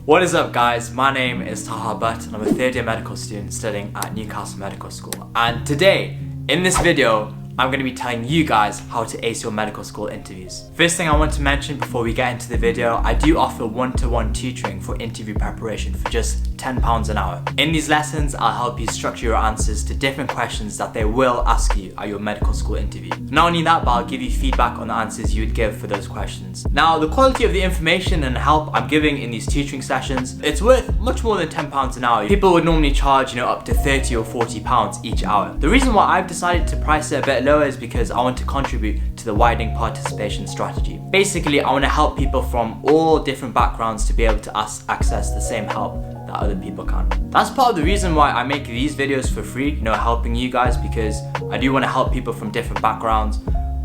What is up guys, my name is Taha Butt and I'm a third year medical student studying at Newcastle Medical School. And today, in this video, I'm going to be telling you guys how to ace your medical school interviews. First thing I want to mention before we get into the video, I do offer one-to-one tutoring for interview preparation for just £10 an hour. In these lessons, I'll help you structure your answers to different questions that they will ask you at your medical school interview. Not only that, but I'll give you feedback on the answers you would give for those questions. Now, the quality of the information and help I'm giving in these tutoring sessions, it's worth much more than £10 an hour. People would normally charge, up to £30 or £40 each hour. The reason why I've decided to price it a bit lower is because I want to contribute to the widening participation strategy. Basically, I want to help people from all different backgrounds to be able to access the same help that other people can. That's part of the reason why I make these videos for free, helping you guys, because I do want to help people from different backgrounds,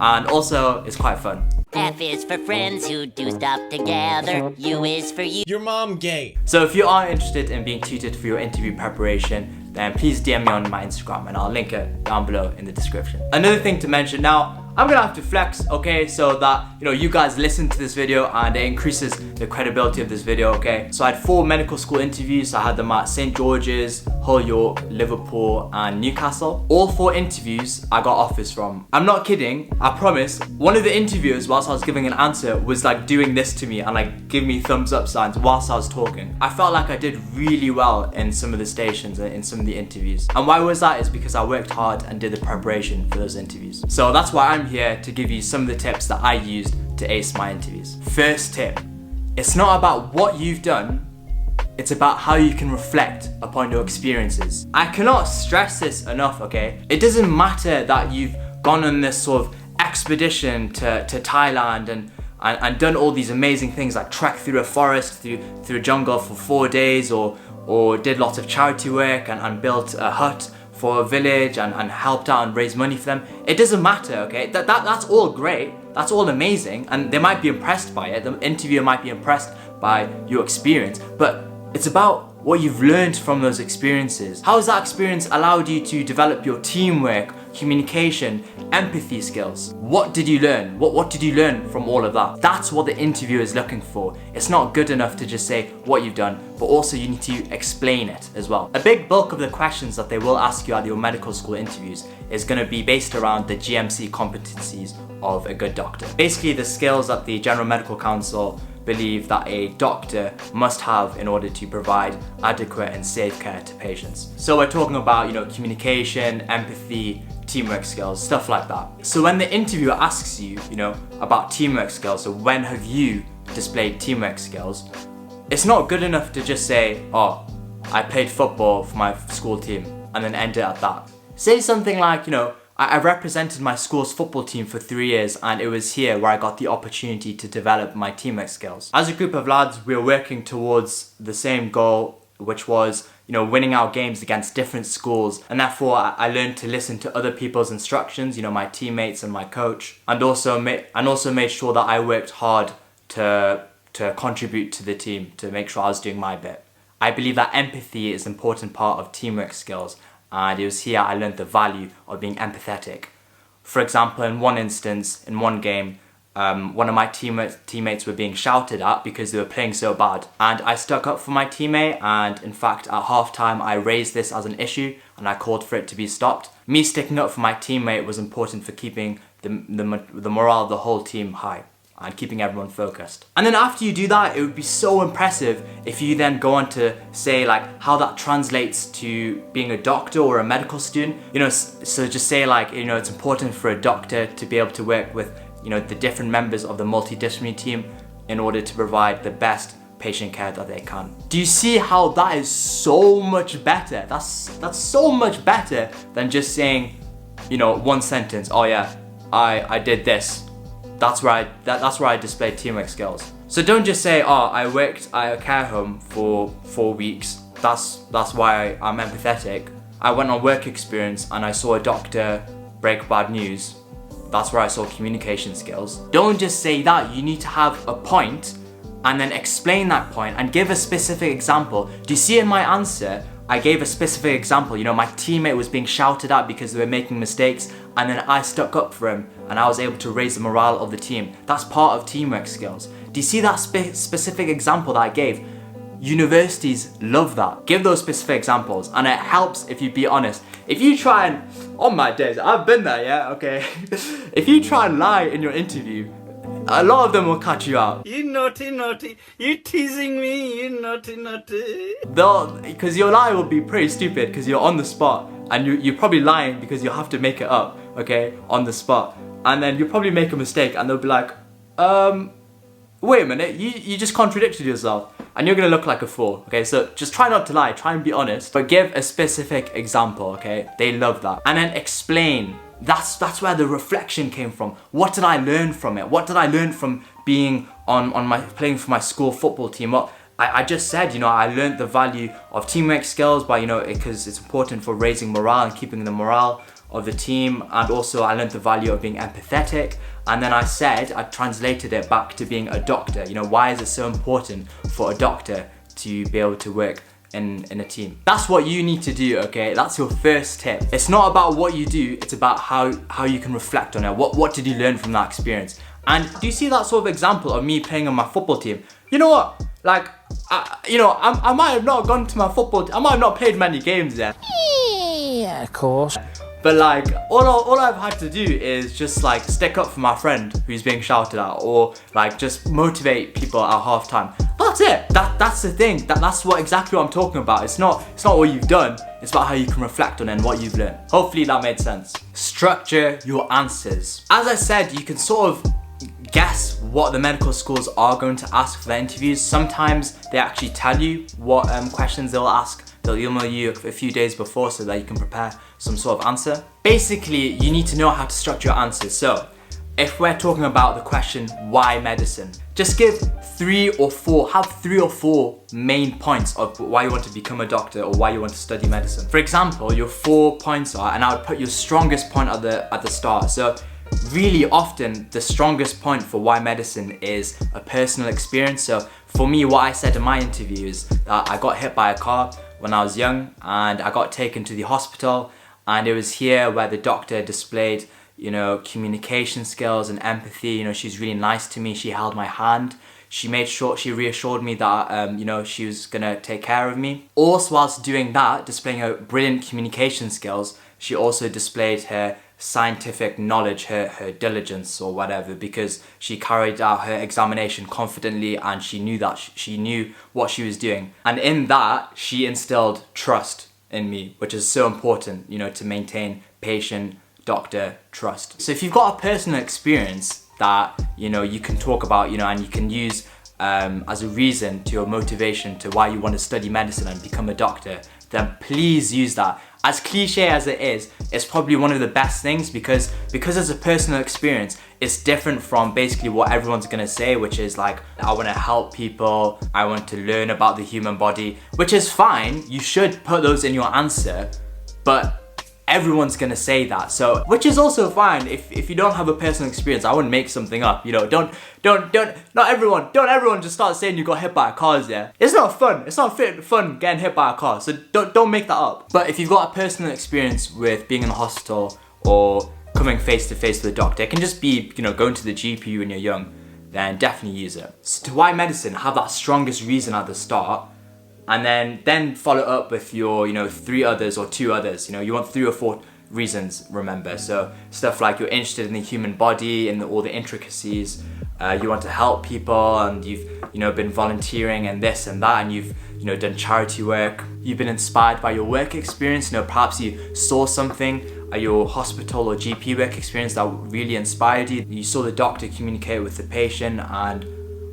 and also it's quite fun. F is for friends who do stuff together. U is for you. Your mom gay. So if you are interested in being tutored for your interview preparation, then please DM me on my Instagram and I'll link it down below in the description. Another thing to mention now, I'm gonna have to flex, okay, so that you guys listen to this video and it increases the credibility of this video, okay? So I had 4 medical school interviews. I had them at St. George's, Hull, York, Liverpool and Newcastle. All 4 interviews I got offers from. I'm not kidding, I promise. One of the interviewers, whilst I was giving an answer, was like doing this to me and like giving me thumbs up signs whilst I was talking. I felt like I did really well in some of the stations and in some of the interviews. And why was that? Is because I worked hard and did the preparation for those interviews. So that's why I'm here to give you some of the tips that I used to ace my interviews. First tip, it's not about what you've done, it's about how you can reflect upon your experiences. I cannot stress this enough, okay? It doesn't matter that you've gone on this sort of expedition to Thailand and done all these amazing things, like trekked through a forest, through a jungle for 4 days, or did lots of charity work and built a hut for a village and helped out and raised money for them. It doesn't matter, okay? That's all great, that's all amazing, and they might be impressed by it. The interviewer might be impressed by your experience, but it's about what you've learned from those experiences. How has that experience allowed you to develop your teamwork, communication, empathy skills? What did you learn? What did you learn from all of that? That's what the interviewer is looking for. It's not good enough to just say what you've done, but also you need to explain it as well. A big bulk of the questions that they will ask you at your medical school interviews is going to be based around the GMC competencies of a good doctor. Basically the skills that the General Medical Council believe that a doctor must have in order to provide adequate and safe care to patients. So we're talking about, communication, empathy, teamwork skills, stuff like that. So when the interviewer asks you, about teamwork skills, so when have you displayed teamwork skills, it's not good enough to just say, oh, I played football for my school team, and then end it at that. Say something like, I represented my school's football team for 3 years and it was here where I got the opportunity to develop my teamwork skills. As a group of lads, we were working towards the same goal, which was, winning our games against different schools, and therefore I learned to listen to other people's instructions, my teammates and my coach, and also made sure that I worked hard to contribute to the team, to make sure I was doing my bit. I believe that empathy is an important part of teamwork skills, and it was here I learned the value of being empathetic. For example, in one instance, in one game, one of my teammates were being shouted at because they were playing so bad, and I stuck up for my teammate, and in fact at halftime I raised this as an issue and I called for it to be stopped. Me sticking up for my teammate was important for keeping the morale of the whole team high and keeping everyone focused. And then after you do that, it would be so impressive if you then go on to say like how that translates to being a doctor or a medical student. So just say like, it's important for a doctor to be able to work with, the different members of the multidisciplinary team in order to provide the best patient care that they can. Do you see how that is so much better? That's so much better than just saying, one sentence, oh yeah, I did this. That's where I displayed teamwork skills. So don't just say, oh, I worked at a care home for 4 weeks. That's why I'm empathetic. I went on work experience and I saw a doctor break bad news. That's where I saw communication skills. Don't just say that. You need to have a point and then explain that point and give a specific example. Do you see in my answer, I gave a specific example. My teammate was being shouted at because they were making mistakes, and then I stuck up for him and I was able to raise the morale of the team. That's part of teamwork skills. Do you see that specific example that I gave? Universities love that. Give those specific examples, and it helps if you be honest. If you try and, on my days, I've been there, yeah, okay. If you try and lie in your interview, a lot of them will catch you out. You naughty, naughty, you teasing me, you naughty, naughty. Because your lie will be pretty stupid because you're on the spot, and you're probably lying because you have to make it up, okay, on the spot. And then you'll probably make a mistake and they'll be like, wait a minute, you just contradicted yourself. And you're gonna look like a fool, okay? So just try not to lie, try and be honest, but give a specific example, okay? They love that. And then explain. That's where the reflection came from. What did I learn from it? What did I learn from being playing for my school football team? Well, I just said, you know, I learned the value of teamwork skills by, you know, because it's important for raising morale and keeping the morale of the team. And also I learned the value of being empathetic. And then I translated it back to being a doctor. You know, why is it so important for a doctor to be able to work in a team? That's what you need to do, okay? That's your first tip. It's not about what you do, it's about how you can reflect on it. What did you learn from that experience? And do you see that sort of example of me playing on my football team? You know what? Like, I might have not gone to my football I might have not played many games there. Yeah, of course. But like, all I've had to do is just like stick up for my friend who's being shouted at, or like just motivate people at half time. That's it. That's the thing. That's exactly what I'm talking about. It's not what you've done. It's about how you can reflect on it and what you've learned. Hopefully that made sense. Structure your answers. As I said, you can sort of guess what the medical schools are going to ask for their interviews. Sometimes they actually tell you what questions they'll ask. They'll email you a few days before so that you can prepare some sort of answer. Basically, you need to know how to structure your answers. So, if we're talking about the question, why medicine? Just have 3 or 4 main points of why you want to become a doctor or why you want to study medicine. For example, your 4 points are, and I would put your strongest point at the start. So, really often, the strongest point for why medicine is a personal experience. So, for me, what I said in my interview is that I got hit by a car when I was young and I got taken to the hospital, and it was here where the doctor displayed, you know, communication skills and empathy. You know, she's really nice to me. She held my hand. She reassured me that, you know, she was gonna take care of me. Also, whilst doing that, displaying her brilliant communication skills, she also displayed her scientific knowledge, her diligence or whatever, because she carried out her examination confidently and she knew what she was doing. And in that, she instilled trust in me, which is so important, you know, to maintain patient-doctor trust. So if you've got a personal experience that, you know, you can talk about, you know, and you can use as a reason to your motivation to why you want to study medicine and become a doctor, then please use that. As cliche as it is, it's probably one of the best things because it's a personal experience. It's different from basically what everyone's gonna say, which is like, I wanna help people, I want to learn about the human body, which is fine. You should put those in your answer, but everyone's gonna say that. So, which is also fine. If you don't have a personal experience, I wouldn't make something up. You know, don't everyone just start saying you got hit by a car. Yeah, it's not fun. It's not fun getting hit by a car. So don't make that up. But if you've got a personal experience with being in the hospital or coming face to face with a doctor, it can just be, you know, going to the GP when you're young. Then definitely use it. So to why medicine, have that strongest reason at the start. And then follow up with your, you know, 3 others or 2 others. You know, you want 3 or 4 reasons, remember. So stuff like you're interested in the human body and all the intricacies. You want to help people, and you've, you know, been volunteering and this and that, and you've, you know, done charity work. You've been inspired by your work experience. You know, perhaps you saw something at your hospital or GP work experience that really inspired you. You saw the doctor communicate with the patient and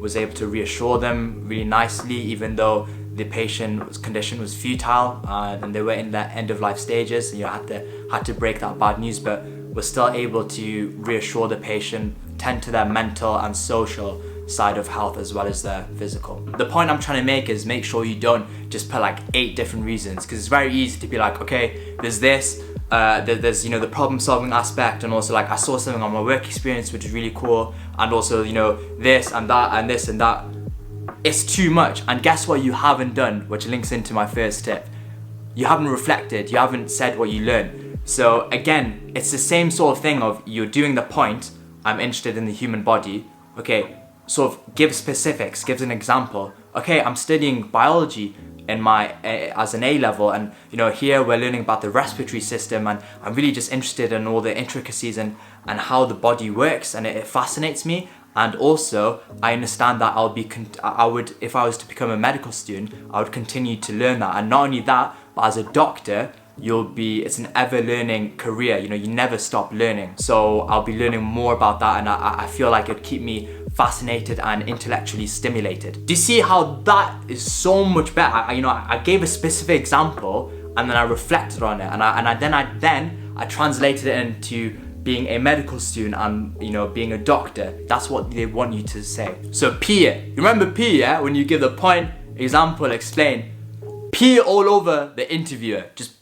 was able to reassure them really nicely, even though the patient's condition was futile and they were in their end of life stages. You had to break that bad news, but was still able to reassure the patient, tend to their mental and social side of health as well as their physical. The point I'm trying to make is make sure you don't just put like 8 different reasons, because it's very easy to be like, okay, there's this, there's, you know, the problem solving aspect, and also like I saw something on my work experience which is really cool, and also, you know, this and that and this and that. It's too much. And guess what you haven't done, which links into my first tip? You haven't reflected, you haven't said what you learned. So again, it's the same sort of thing of you're doing the point, I'm interested in the human body. Okay, sort of give specifics, gives an example okay, I'm studying biology in my as an A level, and you know, here we're learning about the respiratory system, and I'm really just interested in all the intricacies and how the body works, and it fascinates me. And also, I understand that I would, if I was to become a medical student, I would continue to learn that. And not only that, but as a doctor, it's an ever-learning career. You know, you never stop learning. So I'll be learning more about that, and I feel like it'd keep me fascinated and intellectually stimulated. Do you see how that is so much better? I gave a specific example, and then I reflected on it, and I translated it into being a medical student and, you know, being a doctor. That's what they want you to say. So pee. You remember pee, yeah? When you give the point, example, explain. Pee all over the interviewer. Just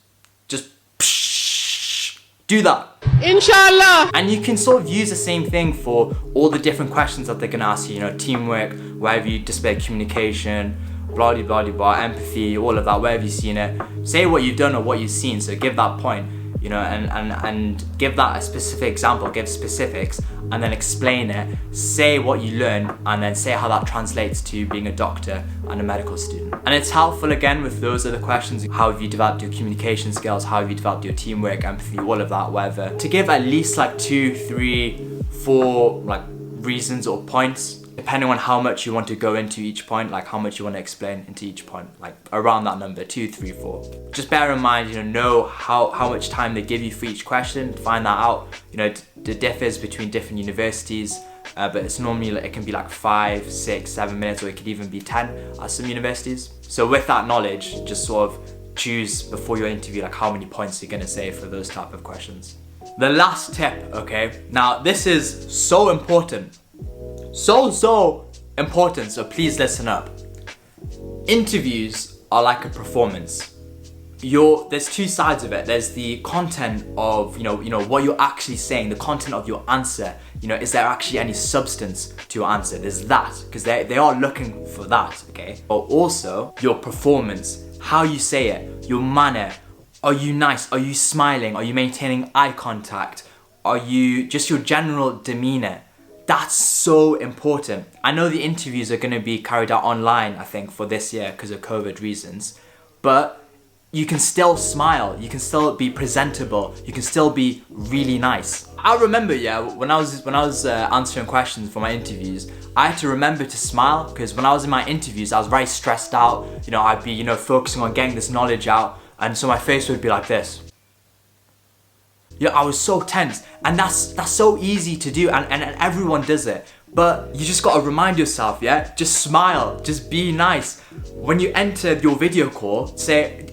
psh, do that. Inshallah. And you can sort of use the same thing for all the different questions that they're gonna ask you. You know, teamwork, wherever you display communication, blah blah blah blah, empathy, all of that, wherever you've seen it. Say what you've done or what you've seen. So give that point. You know, and give that a specific example, give specifics, and then explain it, say what you learn, and then say how that translates to being a doctor and a medical student. And it's helpful, again, with those other questions. How have you developed your communication skills? How have you developed your teamwork, empathy, all of that, whatever. To give at least like 2, 3, 4 like reasons or points, depending on how much you want to go into each point, like how much you want to explain into each point, like around that number, 2, 3, 4. Just bear in mind, you know how much time they give you for each question, find that out. You know, it differs between different universities, but it's normally, it can be like 5, 6, 7 minutes, or it could even be 10 at some universities. So with that knowledge, just sort of choose before your interview, like how many points you're gonna say for those type of questions. The last tip, okay? Now, this is so important. So important, so please listen up. Interviews are like a performance. There's 2 sides of it. There's the content of, you know what you're actually saying, the content of your answer. You know, is there actually any substance to your answer? There's that, because they are looking for that, okay? But also your performance, how you say it, your manner. Are you nice? Are you smiling? Are you maintaining eye contact? Are you just your general demeanor? That's so important. I know the interviews are going to be carried out online, I think, for this year because of COVID reasons, but you can still smile, you can still be presentable, you can still be really nice. I remember, when I was answering questions for my interviews, I had to remember to smile, because when I was in my interviews, I was very stressed out. You know, I'd be, you know, focusing on getting this knowledge out, and so my face would be like this. Yeah, I was so tense, and that's so easy to do, and everyone does it. But you just gotta remind yourself, just smile, just be nice. When you enter your video call,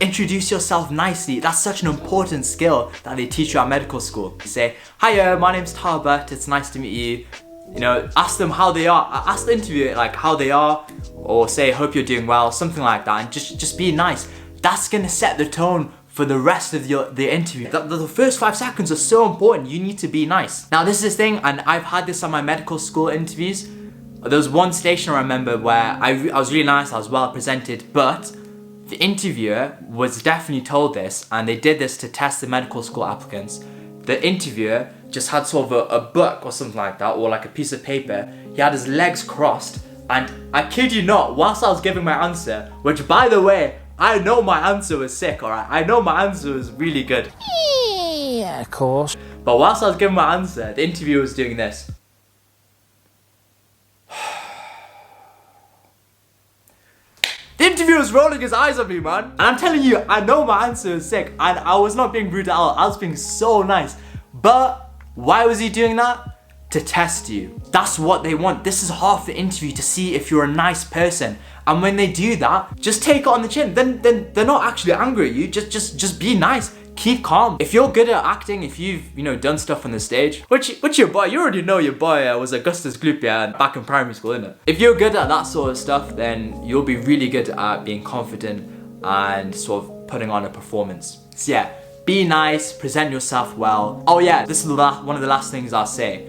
introduce yourself nicely. That's such an important skill that they teach you at medical school. You say, "Hiya, my name's Taha Butt, it's nice to meet you." You know, ask them how they are. Ask the interviewer like how they are, or say, "Hope you're doing well," something like that, and just be nice. That's gonna set the tone for the rest of the interview. The first 5 seconds are so important. You need to be nice. Now, this is this thing, and I've had this on my medical school interviews. There was one station I remember where I was really nice, I was well presented, but the interviewer was definitely told this, and they did this to test the medical school applicants. The interviewer just had sort of a book or something like that, or like a piece of paper. He had his legs crossed, and I kid you not, whilst I was giving my answer, which by the way, I know my answer was sick, alright? I know my answer was really good. Yeah, of course. But whilst I was giving my answer, the interviewer was doing this. The interviewer was rolling his eyes at me, man. And I'm telling you, I know my answer was sick, and I was not being rude at all. I was being so nice. But why was he doing that? To test you. That's what they want. This is half the interview, to see if you're a nice person. And when they do that, just take it on the chin. Then they're not actually angry at you. Just be nice. Keep calm. If you're good at acting, if you've done stuff on the stage, which your boy, you already know your boy was Augustus Gloop back in primary school, innit? If you're good at that sort of stuff, then you'll be really good at being confident and sort of putting on a performance. So yeah, be nice, present yourself well. Oh yeah, this is one of the last things I'll say.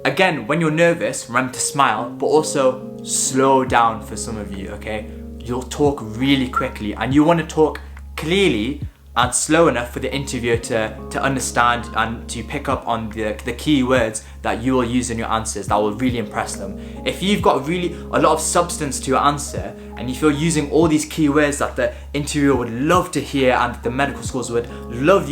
Again, when you're nervous, remember to smile, but also slow down for some of you, okay? You'll talk really quickly, and you want to talk clearly and slow enough for the interviewer to understand and to pick up on the key words that you will use in your answers that will really impress them. If you've got really a lot of substance to your answer and if you're using all these key words that the interviewer would love to hear and the medical schools would love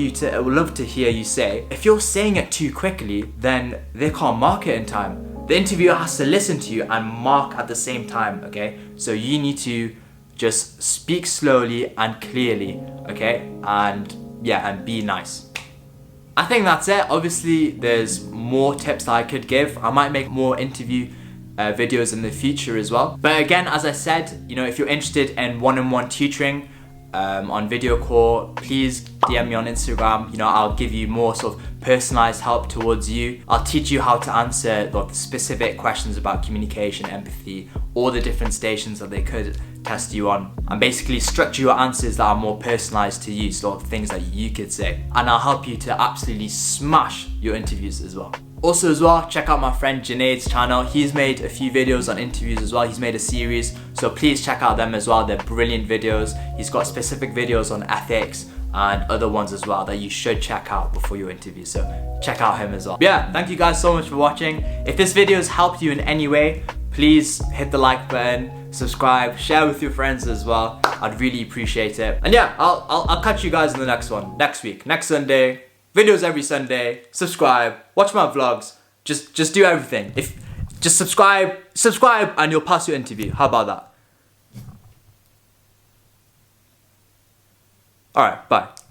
to hear you say, if you're saying it too quickly, then they can't mark it in time. The interviewer has to listen to you and mark at the same time, okay? So you need to just speak slowly and clearly, okay? And yeah, and be nice. I think that's it. Obviously, there's more tips that I could give. I might make more interview videos in the future as well. But again, as I said, you know, if you're interested in one-on-one tutoring on video call, please DM me on Instagram. You know, I'll give you more sort of personalized help towards you. I'll teach you how to answer the specific questions about communication, empathy, all the different stations that they could test you on, and basically structure your answers that are more personalized to you, sort of things that you could say. And I'll help you to absolutely smash your interviews as well. Also as well, check out my friend Junaid's channel. He's made a few videos on interviews as well. He's made a series, so please check out them as well. They're brilliant videos. He's got specific videos on ethics and other ones as well that you should check out before your interview, so check out him as well. But yeah, thank you guys so much for watching. If this video has helped you in any way, please hit the like button, subscribe, share with your friends as well. I'd really appreciate it. And yeah, I'll catch you guys in the next one, next week, next Sunday. Videos every Sunday. Subscribe, watch my vlogs, just do everything. Just subscribe and you'll pass your interview. How about that? Alright, bye.